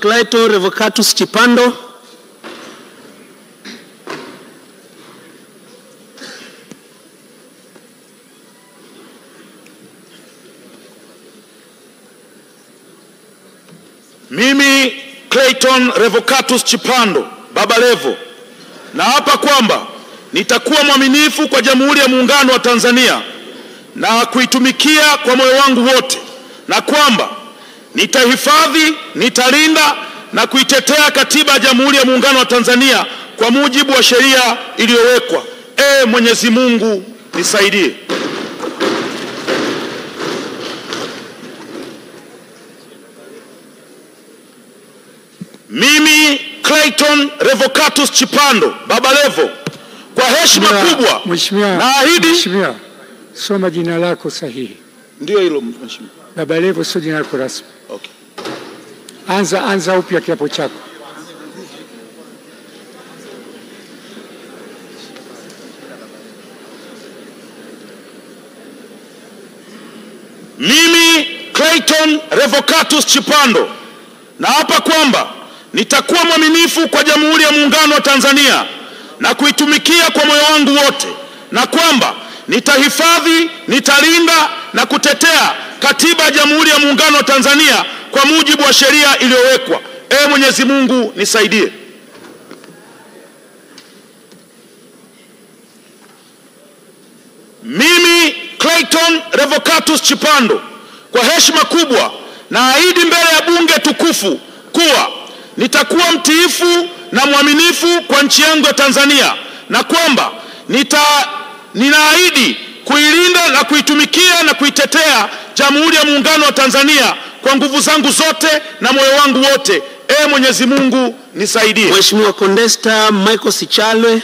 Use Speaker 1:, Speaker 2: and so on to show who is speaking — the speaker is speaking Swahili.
Speaker 1: Clayton Revocatus Chipando.
Speaker 2: Mimi Clayton Revocatus Chipando, Baba Levo, naapa kwamba nitakuwa mwaminifu kwa Jamhuri ya Muungano wa Tanzania na kuitumikia kwa moyo wangu wote, na kwamba nitahifadhi, nitalinda na kuitetea Katiba ya Jamhuri ya Muungano wa Tanzania kwa mujibu wa sheria iliyowekwa. Mwenyezi Mungu nisaidie. Mimi Clayton Revocatus Chipando, Baba Levo, kwa heshima kubwa naahidi.
Speaker 3: Mheshimiwa, soma jina lako sahihi.
Speaker 2: Ndio hilo Mheshimiwa.
Speaker 3: Baba Levo sio jina lako rasmi.
Speaker 2: Okay.
Speaker 3: Anza upya kiapo chako.
Speaker 2: Mimi Clayton Revocatus Chipando naapa kwamba nitakuwa mwaminifu kwa Jamhuri ya Muungano wa Tanzania na kuitumikia kwa moyo wangu wote, na kwamba nitahifadhi, nitalinda na kutetea Katiba ya Jamhuri ya Muungano wa Tanzania kwa mujibu wa sheria iliyowekwa. Mwenyezi Mungu nisaidie. Mimi Clayton Revocatus Chipando, kwa heshima kubwa naahidi mbele ya bunge tukufu kuwa nitakuwa mtiifu na mwaminifu kwa nchi yangu ya Tanzania, na kwamba ninaahidi kuilinda na kuitumikia na kuitetea Jamhuri ya Muungano wa Tanzania kwa nguvu zangu zote na moyo wangu wote. Mwenyezi Mungu nisaidie.
Speaker 1: Mheshimiwa Condesta Michael Sichalwe.